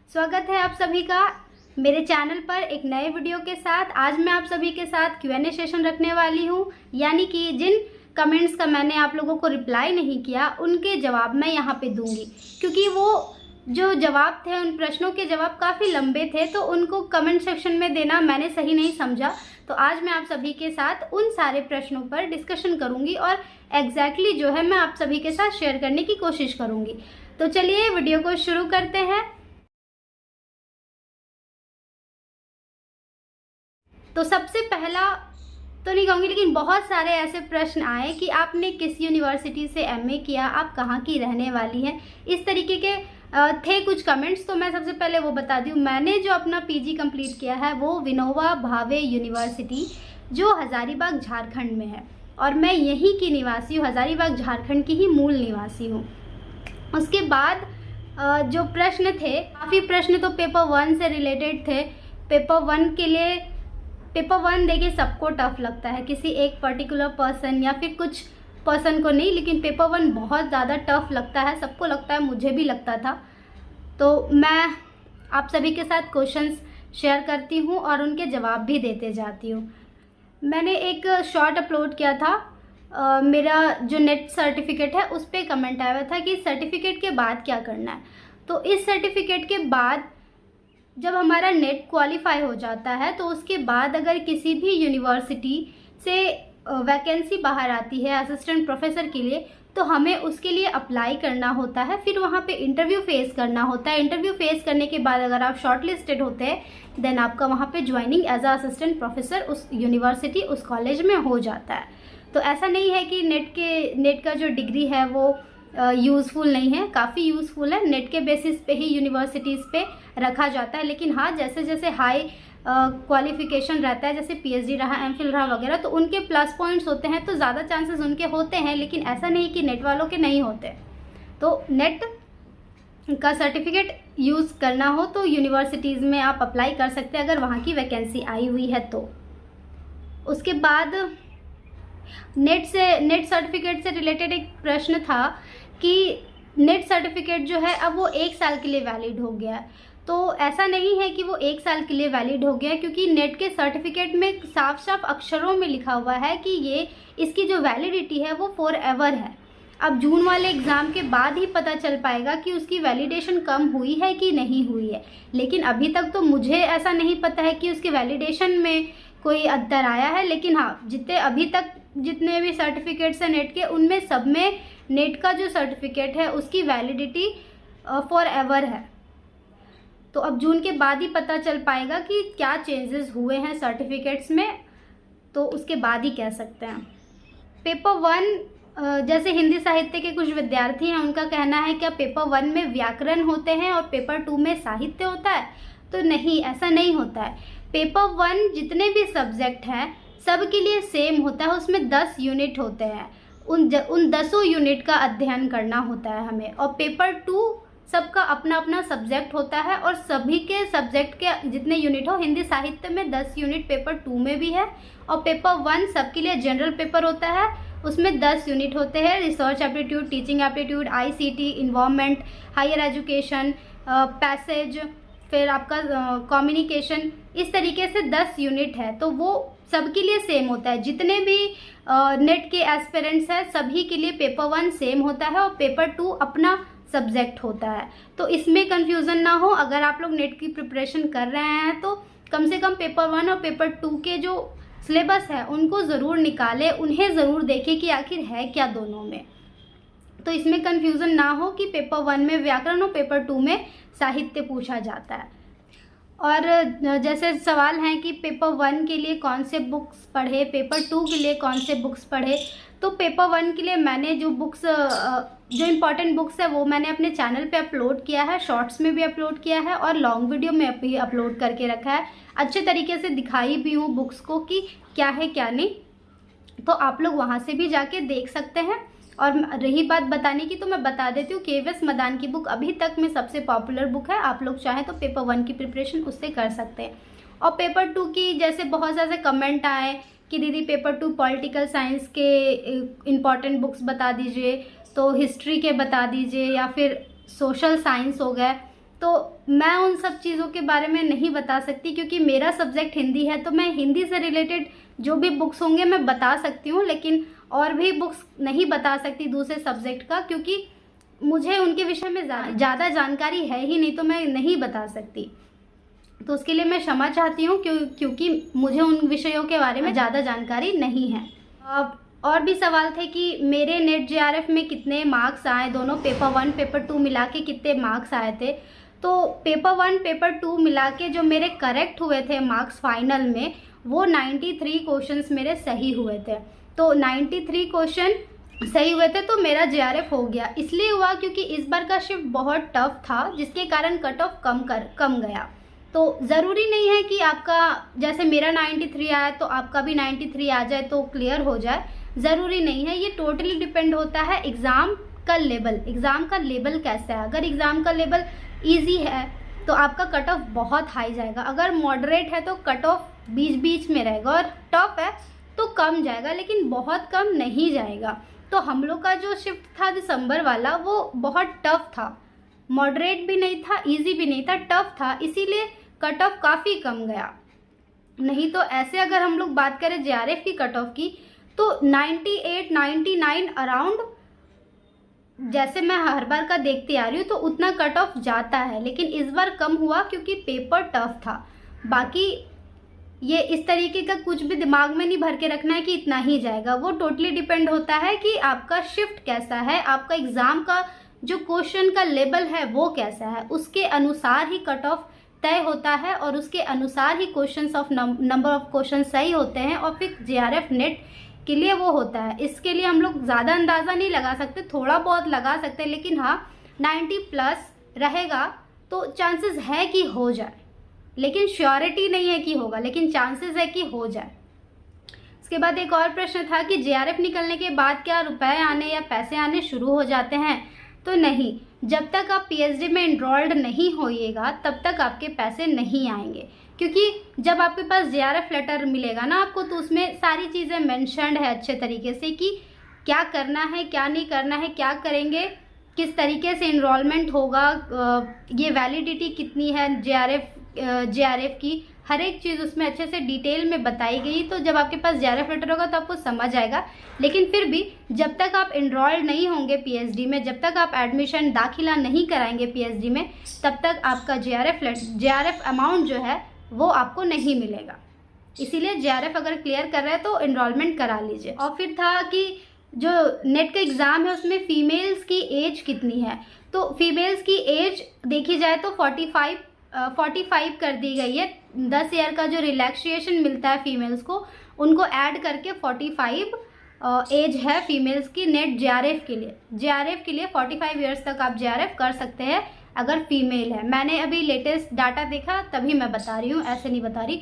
स्वागत है आप सभी का मेरे चैनल पर एक नए वीडियो के साथ। आज मैं आप सभी के साथ Q&A सेशन रखने वाली हूं, यानी कि जिन कमेंट्स का मैंने आप लोगों को रिप्लाई नहीं किया उनके जवाब मैं यहां पे दूंगी, क्योंकि वो जो जवाब थे उन प्रश्नों के जवाब काफ़ी लंबे थे, तो उनको कमेंट सेक्शन में देना मैंने सही नहीं समझा। तो आज मैं आप सभी के साथ उन सारे प्रश्नों पर डिस्कशन करूंगी और एग्जैक्टली जो है मैं आप सभी के साथ शेयर करने की कोशिश करूंगी। तो चलिए वीडियो को शुरू करते हैं। तो सबसे पहला तो नहीं कहूँगी, लेकिन बहुत सारे ऐसे प्रश्न आए कि आपने किस यूनिवर्सिटी से एमए किया, आप कहाँ की रहने वाली हैं, इस तरीके के थे कुछ कमेंट्स। तो मैं सबसे पहले वो बता दूँ, मैंने जो अपना पीजी कंप्लीट किया है वो विनोबा भावे यूनिवर्सिटी जो हज़ारीबाग झारखंड में है, और मैं यहीं की निवासी हूँ, हज़ारीबाग झारखंड की ही मूल निवासी हूँ। उसके बाद जो प्रश्न थे, काफ़ी प्रश्न तो पेपर 1 से रिलेटेड थे। पेपर 1 देखिए सबको टफ लगता है, किसी एक पर्टिकुलर पर्सन या फिर कुछ पर्सन को नहीं, लेकिन पेपर 1 बहुत ज़्यादा टफ लगता है, सबको लगता है, मुझे भी लगता था। तो मैं आप सभी के साथ क्वेश्चंस शेयर करती हूँ और उनके जवाब भी देते जाती हूँ। मैंने एक शॉर्ट अपलोड किया था, मेरा जो नेट सर्टिफिकेट है उस पर कमेंट आया हुआ था कि सर्टिफिकेट के बाद क्या करना है। तो इस सर्टिफिकेट के बाद जब हमारा नेट क्वालिफाई हो जाता है तो उसके बाद अगर किसी भी यूनिवर्सिटी से वैकेंसी बाहर आती है असिस्टेंट प्रोफेसर के लिए, तो हमें उसके लिए अप्लाई करना होता है, फिर वहाँ पे इंटरव्यू फेस करना होता है। इंटरव्यू फेस करने के बाद अगर आप शॉर्टलिस्टेड होते हैं देन आपका वहाँ पे joining as a assistant professor उस यूनिवर्सिटी उस कॉलेज में हो जाता है। तो ऐसा नहीं है कि नेट का जो डिग्री है वो यूज़फुल नहीं है, काफ़ी यूज़फुल है। नेट के बेसिस पे ही यूनिवर्सिटीज़ पे रखा जाता है, लेकिन हाँ जैसे जैसे हाई क्वालिफिकेशन रहता है, जैसे पीएचडी रहा, एमफिल रहा वगैरह, तो उनके प्लस पॉइंट्स होते हैं, तो ज़्यादा चांसेस उनके होते हैं, लेकिन ऐसा नहीं कि नेट वालों के नहीं होते। तो नेट का सर्टिफिकेट यूज़ करना हो तो यूनिवर्सिटीज़ में आप अप्लाई कर सकते हैं अगर वहाँ की वैकेंसी आई हुई है तो। उसके बाद नेट सर्टिफिकेट से रिलेटेड एक प्रश्न था कि नेट सर्टिफिकेट जो है अब वो 1 साल के लिए वैलिड हो गया है। तो ऐसा नहीं है कि वो 1 साल के लिए वैलिड हो गया, क्योंकि नेट के सर्टिफिकेट में साफ साफ अक्षरों में लिखा हुआ है कि ये इसकी जो वैलिडिटी है वो फॉर एवर है। अब जून वाले एग्ज़ाम के बाद ही पता चल पाएगा कि उसकी वैलिडेशन कम हुई है कि नहीं हुई है, लेकिन अभी तक तो मुझे ऐसा नहीं पता है कि उसकी वैलिडेशन में कोई अंतर आया है। लेकिन हाँ, अभी तक जितने भी सर्टिफिकेट्स हैं नेट के, उनमें सब में नेट का जो सर्टिफिकेट है उसकी वैलिडिटी फॉर एवर है। तो अब जून के बाद ही पता चल पाएगा कि क्या चेंजेस हुए हैं सर्टिफिकेट्स में, तो उसके बाद ही कह सकते हैं। पेपर 1 जैसे हिंदी साहित्य के कुछ विद्यार्थी हैं, उनका कहना है क्या पेपर 1 में व्याकरण होते हैं और पेपर 2 में साहित्य होता है? तो नहीं, ऐसा नहीं होता है। पेपर 1 जितने भी सब्जेक्ट हैं सब के लिए सेम होता है, उसमें 10 यूनिट होते हैं, उन 10 यूनिट का अध्ययन करना होता है हमें। और पेपर 2 सबका अपना अपना सब्जेक्ट होता है, और सभी के सब्जेक्ट के जितने यूनिट हो, हिंदी साहित्य में 10 यूनिट पेपर 2 में भी है, और पेपर 1 सबके लिए जनरल पेपर होता है, उसमें 10 यूनिट होते हैं। Research aptitude, teaching aptitude, ICT, environment, higher education, passage, फिर आपका कम्युनिकेशन, इस तरीके से 10 यूनिट है। तो वो सबके लिए सेम होता है, जितने भी नेट के एस्पिरेंट्स हैं सभी के लिए पेपर 1 सेम होता है और पेपर 2 अपना सब्जेक्ट होता है। तो इसमें कंफ्यूजन ना हो, अगर आप लोग नेट की प्रिपरेशन कर रहे हैं तो कम से कम पेपर 1 और पेपर 2 के जो सिलेबस है उनको ज़रूर निकालें, उन्हें ज़रूर देखें कि आखिर है क्या दोनों में। तो इसमें कंफ्यूजन ना हो कि पेपर 1 में व्याकरण और पेपर 2 में साहित्य पूछा जाता है। और जैसे सवाल हैं कि पेपर 1 के लिए कौन से बुक्स पढ़े, पेपर 2 के लिए कौन से बुक्स पढ़े। तो पेपर 1 के लिए मैंने जो इम्पॉर्टेंट बुक्स है वो मैंने अपने चैनल पे अपलोड किया है, शॉर्ट्स में भी अपलोड किया है और लॉन्ग वीडियो में भी अपलोड करके रखा है। अच्छे तरीके से दिखाई भी हूँ बुक्स को कि क्या है क्या नहीं, तो आप लोग वहाँ से भी जाके देख सकते हैं। और रही बात बताने की, तो मैं बता देती हूँ, केवीएस मदान की बुक अभी तक में सबसे पॉपुलर बुक है, आप लोग चाहें तो पेपर 1 की प्रिपरेशन उससे कर सकते हैं। और पेपर 2 की जैसे बहुत सारे कमेंट आए कि दीदी पेपर 2 पॉलिटिकल साइंस के इम्पॉर्टेंट बुक्स बता दीजिए, तो हिस्ट्री के बता दीजिए, या फिर सोशल साइंस हो गए, तो मैं उन सब चीज़ों के बारे में नहीं बता सकती, क्योंकि मेरा सब्जेक्ट हिंदी है। तो मैं हिंदी से रिलेटेड जो भी बुक्स होंगे मैं बता सकती हूँ, लेकिन और भी बुक्स नहीं बता सकती दूसरे सब्जेक्ट का, क्योंकि मुझे उनके विषय में ज़्यादा जानकारी है ही नहीं, तो मैं नहीं बता सकती। तो उसके लिए मैं क्षमा चाहती हूँ, क्योंकि मुझे उन विषयों के बारे में ज़्यादा जानकारी नहीं है। अब और भी सवाल थे कि मेरे नेट जेआरएफ में कितने मार्क्स आए, दोनों पेपर 1 पेपर 2 मिला के कितने मार्क्स आए थे। तो पेपर 1 पेपर 2 मिला के जो मेरे करेक्ट हुए थे मार्क्स फाइनल में, वो 93 क्वेश्चंस मेरे सही हुए थे। तो 93 क्वेश्चन सही हुए थे, तो मेरा जेआरएफ हो गया। इसलिए हुआ क्योंकि इस बार का शिफ्ट बहुत टफ था, जिसके कारण कट ऑफ कम गया। तो ज़रूरी नहीं है कि आपका जैसे मेरा 93 आया तो आपका भी 93 आ जाए तो क्लियर हो जाए, ज़रूरी नहीं है। ये टोटली डिपेंड होता है एग्ज़ाम का लेवल कैसा है। अगर एग्ज़ाम का लेवल ईजी है तो आपका कट ऑफ बहुत हाई जाएगा, अगर मॉडरेट है तो कट ऑफ बीच में रहेगा, और टफ है तो कम जाएगा, लेकिन बहुत कम नहीं जाएगा। तो हम लोग का जो शिफ्ट था दिसंबर वाला, वो बहुत टफ था, मॉडरेट भी नहीं था, इजी भी नहीं था, टफ था, इसीलिए कट ऑफ काफ़ी कम गया। नहीं तो ऐसे अगर हम लोग बात करें जेआरएफ की कट ऑफ की, तो 98 99 अराउंड, जैसे मैं हर बार का देखती आ रही हूँ, तो उतना कट ऑफ जाता है। लेकिन इस बार कम हुआ क्योंकि पेपर टफ था। बाकी ये इस तरीके का कुछ भी दिमाग में नहीं भर के रखना है कि इतना ही जाएगा, वो टोटली डिपेंड होता है कि आपका शिफ्ट कैसा है, आपका एग्ज़ाम का जो क्वेश्चन का लेवल है वो कैसा है, उसके अनुसार ही कट ऑफ तय होता है, और उसके अनुसार ही नंबर ऑफ क्वेश्चन सही होते हैं, और फिर जेआरएफ नेट के लिए वो होता है। इसके लिए हम लोग ज़्यादा अंदाज़ा नहीं लगा सकते, थोड़ा बहुत लगा सकते हैं, लेकिन हाँ 90 प्लस रहेगा तो चांसेस है कि हो जाए, लेकिन श्योरिटी नहीं है कि होगा, लेकिन चांसेस है कि हो जाए। इसके बाद एक और प्रश्न था कि जेआरएफ निकलने के बाद क्या रुपए आने या पैसे आने शुरू हो जाते हैं। तो नहीं, जब तक आप पीएचडी में एनरोल्ड नहीं होइएगा तब तक आपके पैसे नहीं आएंगे, क्योंकि जब आपके पास जेआरएफ लेटर मिलेगा ना आपको, तो उसमें सारी चीज़ें मेंशन्ड है अच्छे तरीके से कि क्या करना है, क्या नहीं करना है, क्या करेंगे, किस तरीके से एनरोलमेंट होगा, ये वैलिडिटी कितनी है जेआरएफ की, हर एक चीज़ उसमें अच्छे से डिटेल में बताई गई। तो जब आपके पास जेआरएफ लेटर होगा तो आपको समझ आएगा। लेकिन फिर भी जब तक आप एनरोल्ड नहीं होंगे पीएचडी में, जब तक आप एडमिशन दाखिला नहीं कराएंगे पीएचडी में, तब तक आपका जेआरएफ अमाउंट जो है वो आपको नहीं मिलेगा। इसीलिए जेआरएफ अगर क्लियर कर रहे हैं तो एनरोलमेंट करा लीजिए। और फिर था कि जो नेट का एग्ज़ाम है उसमें फ़ीमेल्स की एज कितनी है। तो फीमेल्स की एज देखी जाए तो 45 कर दी गई है। 10 ईयर का जो रिलैक्सेशन मिलता है फीमेल्स को, उनको ऐड करके 45 एज है फीमेल्स की नेट जेआरएफ के लिए 45 ईयर्स तक आप जेआरएफ कर सकते हैं अगर फीमेल है। मैंने अभी लेटेस्ट डाटा देखा तभी मैं बता रही हूँ, ऐसे नहीं बता रही,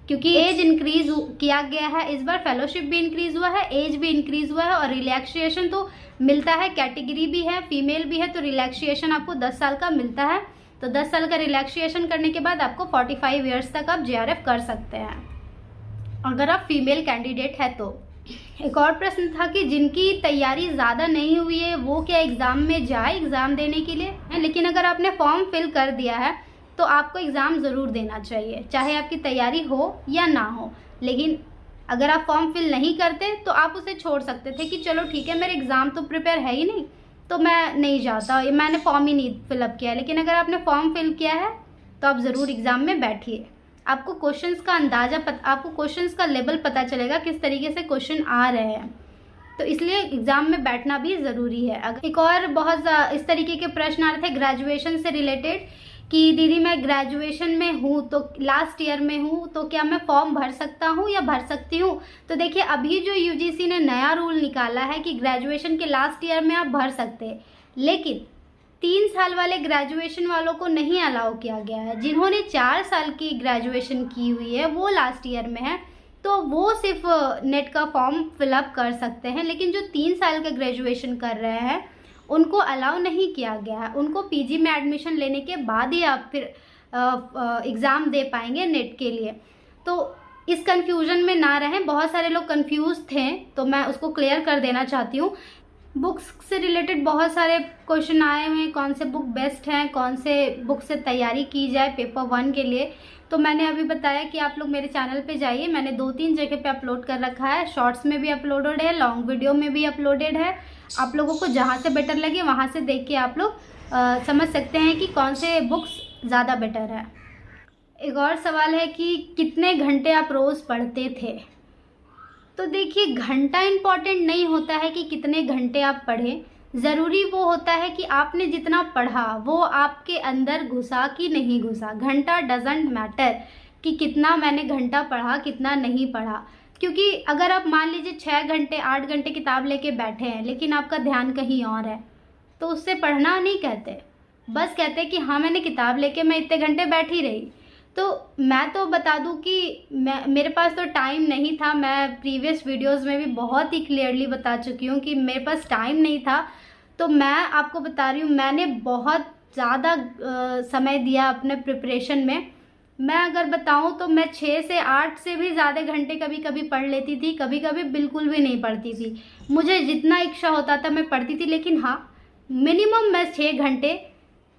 क्योंकि एज इंक्रीज किया गया है इस बार। फेलोशिप भी इंक्रीज हुआ है, एज भी इंक्रीज हुआ है, और रिलैक्सेशन तो मिलता है, कैटेगरी भी है, फीमेल भी है, तो रिलैक्सेशन आपको 10 साल का मिलता है। तो 10 साल का रिलैक्सेशन करने के बाद आपको 45 ईयर्स तक आप जेआरएफ कर सकते हैं अगर आप फीमेल कैंडिडेट है तो। एक और प्रश्न था कि जिनकी तैयारी ज़्यादा नहीं हुई है वो क्या एग्ज़ाम में जाए एग्ज़ाम देने के लिए, लेकिन अगर आपने फॉर्म फिल कर दिया है तो आपको एग्ज़ाम ज़रूर देना चाहिए, चाहे आपकी तैयारी हो या ना हो। लेकिन अगर आप फॉर्म फिल नहीं करते तो आप उसे छोड़ सकते थे कि चलो ठीक है, मेरे एग्ज़ाम तो प्रिपेयर है ही नहीं तो मैं नहीं जाता, मैंने फॉर्म ही नहीं फिलअप किया है। लेकिन अगर आपने फॉर्म फिल किया है तो आप ज़रूर एग्ज़ाम में बैठिए, आपको क्वेश्चंस का आपको क्वेश्चंस का लेवल पता चलेगा किस तरीके से क्वेश्चन आ रहे हैं, तो इसलिए एग्ज़ाम में बैठना भी ज़रूरी है। एक और बहुत इस तरीके के प्रश्न आ रहे थे ग्रेजुएशन से रिलेटेड कि दीदी मैं ग्रेजुएशन में हूँ, तो लास्ट ईयर में हूँ, तो क्या मैं फॉर्म भर सकता हूँ या भर सकती हूँ। तो देखिए अभी जो यूजीसी ने नया रूल निकाला है कि ग्रेजुएशन के लास्ट ईयर में आप भर सकते हैं, लेकिन 3 साल वाले ग्रेजुएशन वालों को नहीं अलाउ किया गया है। जिन्होंने 4 साल की ग्रेजुएशन की हुई है वो लास्ट ईयर में है तो वो सिर्फ नेट का फॉर्म फिलअप कर सकते हैं, लेकिन जो 3 साल का ग्रेजुएशन कर रहे हैं उनको अलाउ नहीं किया गया है। उनको पीजी में एडमिशन लेने के बाद ही आप फिर एग्ज़ाम दे पाएंगे नेट के लिए। तो इस कन्फ्यूज़न में ना रहें, बहुत सारे लोग कंफ्यूज थे तो मैं उसको क्लियर कर देना चाहती हूँ। बुक्स से रिलेटेड बहुत सारे क्वेश्चन आए हुए हैं, कौन से बुक बेस्ट हैं, कौन से बुक से तैयारी की जाए पेपर 1 के लिए। तो मैंने अभी बताया कि आप लोग मेरे चैनल पे जाइए, मैंने 2-3 जगह पे अपलोड कर रखा है, शॉर्ट्स में भी अपलोडेड है, लॉन्ग वीडियो में भी अपलोडेड है। आप लोगों को जहाँ से बेटर लगे वहाँ से देख के आप लोग समझ सकते हैं कि कौन से बुक्स ज़्यादा बेटर है। एक और सवाल है कि कितने घंटे आप रोज़ पढ़ते थे। तो देखिए, घंटा इम्पॉर्टेंट नहीं होता है कि कितने घंटे आप पढ़ें, ज़रूरी वो होता है कि आपने जितना पढ़ा वो आपके अंदर घुसा कि नहीं घुसा। घंटा डजंट मैटर कि कितना मैंने घंटा पढ़ा कितना नहीं पढ़ा, क्योंकि अगर आप मान लीजिए 6 घंटे 8 घंटे किताब लेके बैठे हैं लेकिन आपका ध्यान कहीं और है, तो उससे पढ़ना नहीं कहते, बस कहते कि हाँ मैंने किताब लेके मैं इतने घंटे बैठी रही। तो मैं तो बता दूं कि मेरे पास तो टाइम नहीं था, मैं प्रीवियस वीडियोस में भी बहुत ही क्लियरली बता चुकी हूँ कि मेरे पास टाइम नहीं था। तो मैं आपको बता रही हूँ, मैंने बहुत ज़्यादा समय दिया अपने प्रिपरेशन में। मैं अगर बताऊँ तो मैं 6 से 8 से भी ज़्यादा घंटे कभी कभी पढ़ लेती थी, कभी कभी बिल्कुल भी नहीं पढ़ती थी। मुझे जितना इच्छा होता था मैं पढ़ती थी, लेकिन हाँ मिनिमम मैं 6 घंटे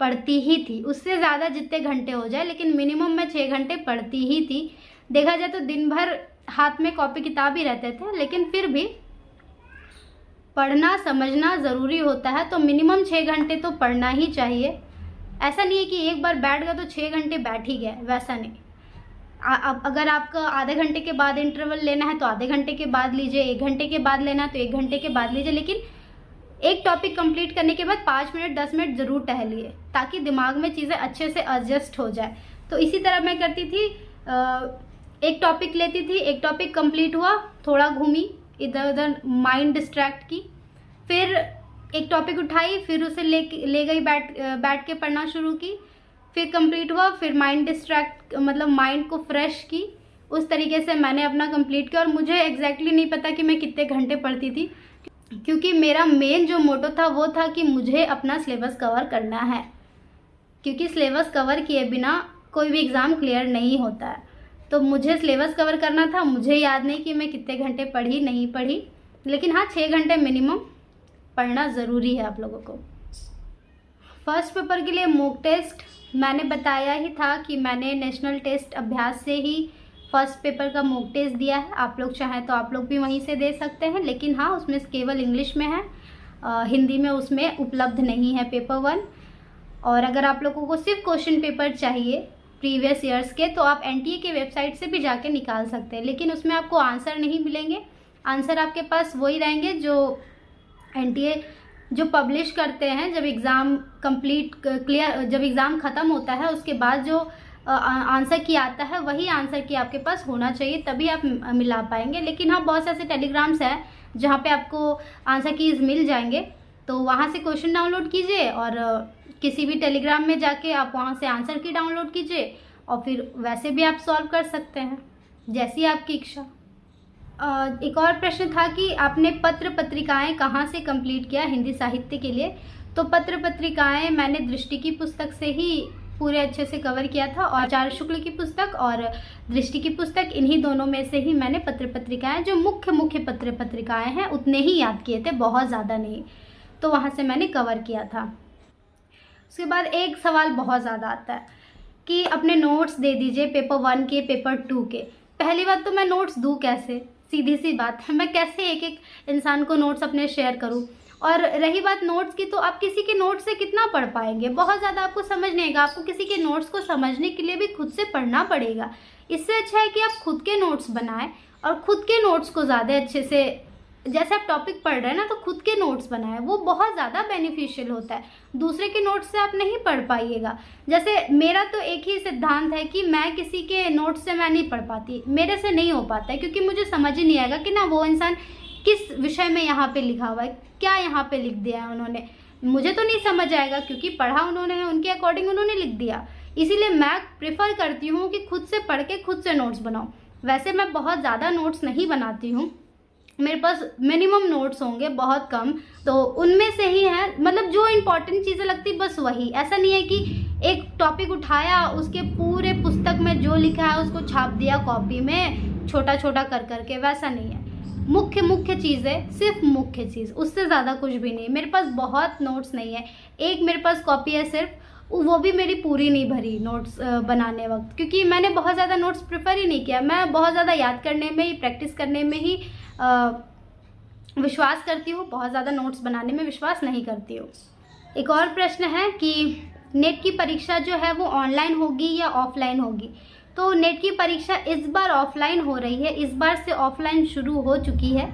पढ़ती ही थी। उससे ज़्यादा जितने घंटे हो जाए, लेकिन मिनिमम मैं 6 घंटे पढ़ती ही थी। देखा जाए तो दिन भर हाथ में कॉपी किताब ही रहते थे, लेकिन फिर भी पढ़ना समझना ज़रूरी होता है, तो मिनिमम 6 घंटे तो पढ़ना ही चाहिए। ऐसा नहीं है कि एक बार बैठ गया तो 6 घंटे बैठ ही गए, वैसा नहीं। अब अगर आपका आधे घंटे के बाद इंटरवल लेना है तो आधे घंटे के बाद लीजिए, 1 घंटे के बाद लेना है तो 1 घंटे के बाद लीजिए, लेकिन एक टॉपिक कंप्लीट करने के बाद 5 मिनट 10 मिनट ज़रूर टहलिए, ताकि दिमाग में चीज़ें अच्छे से एडजस्ट हो जाए। तो इसी तरह मैं करती थी, एक टॉपिक लेती थी, एक टॉपिक कंप्लीट हुआ, थोड़ा घूमी इधर उधर, माइंड डिस्ट्रैक्ट की, फिर एक टॉपिक उठाई, फिर उसे ले गई बैठ के पढ़ना शुरू की, फिर कंप्लीट हुआ, फिर माइंड डिस्ट्रैक्ट मतलब माइंड को फ्रेश की। उस तरीके से मैंने अपना कंप्लीट किया। और मुझे एग्जैक्टली नहीं पता कि मैं कितने घंटे पढ़ती थी, क्योंकि मेरा मेन जो मोटो था वो था कि मुझे अपना सिलेबस कवर करना है, क्योंकि सिलेबस कवर किए बिना कोई भी एग्ज़ाम क्लियर नहीं होता है। तो मुझे सिलेबस कवर करना था। मुझे याद नहीं कि मैं कितने घंटे पढ़ी नहीं पढ़ी, लेकिन हाँ 6 घंटे मिनिमम पढ़ना ज़रूरी है आप लोगों को। फर्स्ट पेपर के लिए मॉक टेस्ट मैंने बताया ही था कि मैंने नेशनल टेस्ट अभ्यास से ही फर्स्ट पेपर का मॉक टेस्ट दिया है। आप लोग चाहें तो आप लोग भी वहीं से दे सकते हैं, लेकिन हाँ उसमें केवल इंग्लिश में है, हिंदी में उसमें उपलब्ध नहीं है पेपर 1। और अगर आप लोगों को सिर्फ क्वेश्चन पेपर चाहिए प्रीवियस ईयर्स के, तो आप एनटीए के वेबसाइट से भी जाके निकाल सकते हैं, लेकिन उसमें आपको आंसर नहीं मिलेंगे। आंसर आपके पास वही रहेंगे जो एनटीए जो पब्लिश करते हैं जब एग्ज़ाम जब एग्ज़ाम ख़त्म होता है उसके बाद जो आंसर की आता है, वही आंसर की आपके पास होना चाहिए, तभी आप मिला पाएंगे। लेकिन हाँ बहुत से ऐसे टेलीग्राम्स हैं जहाँ पे आपको आंसर कीज़ मिल जाएंगे, तो वहाँ से क्वेश्चन डाउनलोड कीजिए और किसी भी टेलीग्राम में जाके आप वहाँ से आंसर की डाउनलोड कीजिए, और फिर वैसे भी आप सॉल्व कर सकते हैं जैसी आपकी इच्छा। एक और प्रश्न था कि आपने पत्र पत्रिकाएं कहाँ से कंप्लीट किया हिंदी साहित्य के लिए। तो पत्र पत्रिकाएं मैंने दृष्टि की पुस्तक से ही पूरे अच्छे से कवर किया था, और आचार्य शुक्ल की पुस्तक और दृष्टि की पुस्तक, इन्हीं दोनों में से ही मैंने पत्र पत्रिकाएं जो मुख्य पत्र पत्रिकाएं हैं उतने ही याद किए थे, बहुत ज़्यादा नहीं, तो वहाँ से मैंने कवर किया था। उसके बाद एक सवाल बहुत ज़्यादा आता है कि अपने नोट्स दे दीजिए पेपर 1 के पेपर 2 के। पहली बात तो मैं नोट्स दूँ कैसे, सीधी सी बात है, मैं कैसे एक इंसान को नोट्स अपने शेयर करूँ। और रही बात नोट्स की, तो आप किसी के नोट्स से कितना पढ़ पाएंगे, बहुत ज़्यादा आपको समझ नहीं आएगा। आपको किसी के नोट्स को समझने के लिए भी खुद से पढ़ना पड़ेगा। इससे अच्छा है कि आप खुद के नोट्स बनाएं और खुद के नोट्स को ज़्यादा अच्छे से, जैसे आप टॉपिक पढ़ रहे हैं ना, तो खुद के नोट्स बनाएं, वो बहुत ज़्यादा बेनिफिशियल होता है। दूसरे के नोट्स से आप नहीं पढ़ पाइएगा। जैसे मेरा तो एक ही सिद्धांत है कि मैं किसी के नोट्स से मैं नहीं पढ़ पाती, मेरे से नहीं हो पाता है, क्योंकि मुझे समझ ही नहीं आएगा कि ना वो इंसान किस विषय में यहाँ पे लिखा हुआ है, क्या यहाँ पे लिख दिया है उन्होंने, मुझे तो नहीं समझ आएगा, क्योंकि पढ़ा उन्होंने है, उनके अकॉर्डिंग उन्होंने लिख दिया। इसीलिए मैं प्रेफर करती हूँ कि खुद से पढ़ के खुद से नोट्स बनाऊँ। वैसे मैं बहुत ज़्यादा नोट्स नहीं बनाती हूँ, मेरे पास मिनिमम नोट्स होंगे, बहुत कम, तो उनमें से ही है, मतलब जो इम्पोर्टेंट चीज़ें लगती बस वही। ऐसा नहीं है कि एक टॉपिक उठाया, उसके पूरे पुस्तक में जो लिखा है उसको छाप दिया कॉपी में छोटा छोटा कर करके, वैसा नहीं है। मुख्य चीज़ें, सिर्फ मुख्य चीज़, उससे ज़्यादा कुछ भी नहीं। मेरे पास बहुत नोट्स नहीं है, एक मेरे पास कॉपी है सिर्फ, वो भी मेरी पूरी नहीं भरी नोट्स बनाने वक्त, क्योंकि मैंने बहुत ज़्यादा नोट्स प्रेफर ही नहीं किया। मैं बहुत ज़्यादा याद करने में ही, प्रैक्टिस करने में ही विश्वास करती हूँ, बहुत ज़्यादा नोट्स बनाने में विश्वास नहीं करती हूँ। एक और प्रश्न है कि नेट की परीक्षा जो है वो ऑनलाइन होगी या ऑफलाइन होगी। तो नेट की परीक्षा इस बार ऑफलाइन हो रही है, इस बार से ऑफलाइन शुरू हो चुकी है।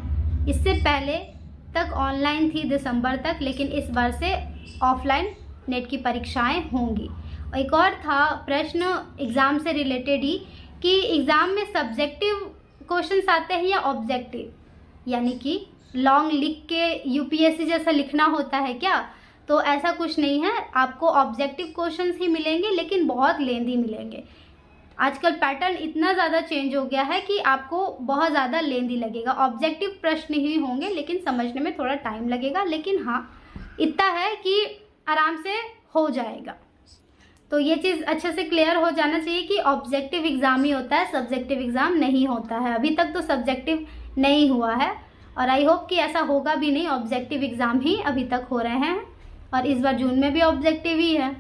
इससे पहले तक ऑनलाइन थी दिसंबर तक, लेकिन इस बार से ऑफलाइन नेट की परीक्षाएं होंगी। एक और था प्रश्न एग्ज़ाम से रिलेटेड ही कि एग्ज़ाम में सब्जेक्टिव क्वेश्चंस आते हैं या ऑब्जेक्टिव, यानी कि लॉन्ग लिख के यूपीएससी जैसा लिखना होता है क्या? तो ऐसा कुछ नहीं है, आपको ऑब्जेक्टिव क्वेश्चंस ही मिलेंगे, लेकिन बहुत लेंदी मिलेंगे। आजकल पैटर्न इतना ज़्यादा चेंज हो गया है कि आपको बहुत ज़्यादा लेंदी लगेगा। ऑब्जेक्टिव प्रश्न ही होंगे, लेकिन समझने में थोड़ा टाइम लगेगा, लेकिन हाँ इतना है कि आराम से हो जाएगा। तो ये चीज़ अच्छे से क्लियर हो जाना चाहिए कि ऑब्जेक्टिव एग्ज़ाम ही होता है, सब्जेक्टिव एग्ज़ाम नहीं होता है। अभी तक तो सब्जेक्टिव नहीं हुआ है और आई होप कि ऐसा होगा भी नहीं, ऑब्जेक्टिव एग्ज़ाम ही अभी तक हो रहे हैं और इस बार जून में भी ऑब्जेक्टिव ही है।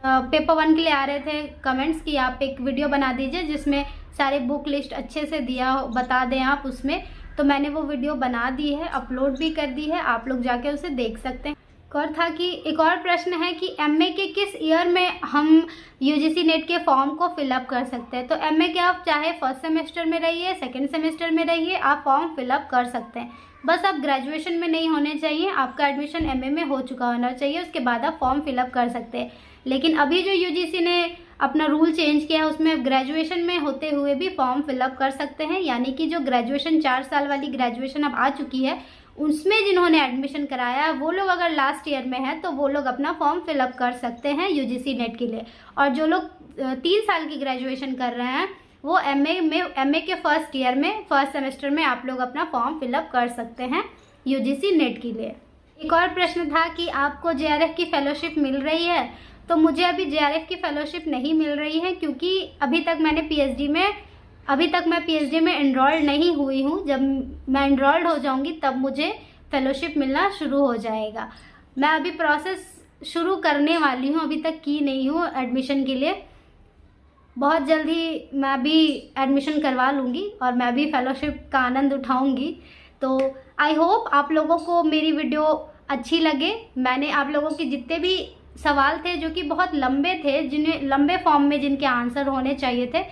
पेपर 1 के लिए आ रहे थे कमेंट्स कि आप एक वीडियो बना दीजिए जिसमें सारे बुक लिस्ट अच्छे से बता दें आप उसमें, तो मैंने वो वीडियो बना दी है, अपलोड भी कर दी है, आप लोग जाके उसे देख सकते हैं। एक और था कि एक और प्रश्न है कि एमए के किस ईयर में हम यूजीसी नेट के फॉर्म को फिलअप कर सकते हैं। तो एमए के आप चाहे फर्स्ट सेमेस्टर में रहिए, सेकेंड सेमेस्टर में रहिए, आप फॉर्म फिलअप कर सकते हैं। बस आप ग्रेजुएशन में नहीं होने चाहिए, आपका एडमिशन एमए में हो चुका होना चाहिए, उसके बाद आप फॉर्म फिलअप कर सकते हैं। लेकिन अभी जो यूजीसी ने अपना रूल चेंज किया है उसमें ग्रेजुएशन में होते हुए भी फॉर्म फिलअप कर सकते हैं, यानी कि जो ग्रेजुएशन 4 साल वाली ग्रेजुएशन अब आ चुकी है उसमें जिन्होंने एडमिशन कराया वो लोग अगर लास्ट ईयर में है तो वो लोग अपना फॉर्म फिलअप कर सकते हैं यूजीसी नेट के लिए। और जो लोग 3 साल की ग्रेजुएशन कर रहे हैं वो एमए के फर्स्ट ईयर में, फर्स्ट सेमेस्टर में आप लोग अपना फॉर्म फिलअप कर सकते हैं यूजीसी नेट के लिए। एक और प्रश्न था कि आपको जेआरएफ की फेलोशिप मिल रही है। तो मुझे अभी जेआरएफ की फेलोशिप नहीं मिल रही है, क्योंकि अभी तक मैं पीएचडी में एनरोल्ड नहीं हुई हूँ। जब मैं एनरोल्ड हो जाऊँगी तब मुझे फेलोशिप मिलना शुरू हो जाएगा। मैं अभी प्रोसेस शुरू करने वाली हूँ, अभी तक की नहीं हूँ एडमिशन के लिए। बहुत जल्दी मैं भी एडमिशन करवा लूँगी और मैं भी फेलोशिप का आनंद उठाऊँगी। तो आई होप आप लोगों को मेरी वीडियो अच्छी लगे। मैंने आप लोगों के जितने भी सवाल थे जो कि बहुत लंबे थे, जिन्हें लंबे फॉर्म में जिनके आंसर होने चाहिए थे,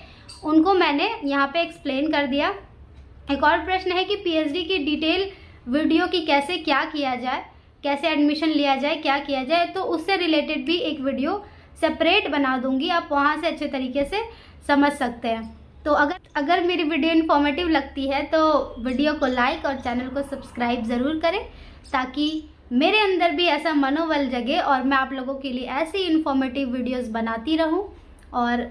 उनको मैंने यहाँ पे एक्सप्लेन कर दिया। एक और प्रश्न है कि पीएचडी की डिटेल वीडियो की कैसे क्या किया जाए, कैसे एडमिशन लिया जाए, क्या किया जाए, तो उससे रिलेटेड भी एक वीडियो सेपरेट बना दूंगी, आप वहाँ से अच्छे तरीके से समझ सकते हैं। तो अगर मेरी वीडियो इन्फॉर्मेटिव लगती है तो वीडियो को लाइक और चैनल को सब्सक्राइब ज़रूर करें, ताकि मेरे अंदर भी ऐसा मनोबल जगे और मैं आप लोगों के लिए ऐसी इन्फॉर्मेटिव वीडियोस बनाती रहूं। और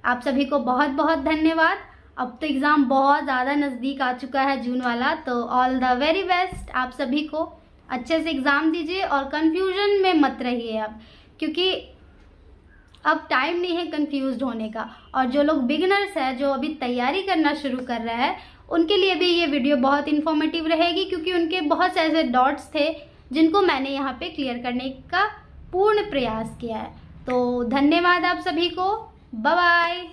आप सभी को बहुत बहुत धन्यवाद। अब तो एग्ज़ाम बहुत ज़्यादा नज़दीक आ चुका है, जून वाला, तो ऑल द वेरी बेस्ट आप सभी को। अच्छे से एग्ज़ाम दीजिए और कन्फ्यूजन में मत रहिए आप, क्योंकि अब टाइम नहीं है कंफ्यूज्ड होने का। और जो लोग बिगिनर्स हैं, जो अभी तैयारी करना शुरू कर रहे हैं, उनके लिए भी ये वीडियो बहुत इन्फॉर्मेटिव रहेगी, क्योंकि उनके बहुत से ऐसे डॉट्स थे जिनको मैंने यहाँ पे क्लियर करने का पूर्ण प्रयास किया है। तो धन्यवाद आप सभी को, बाय बाय।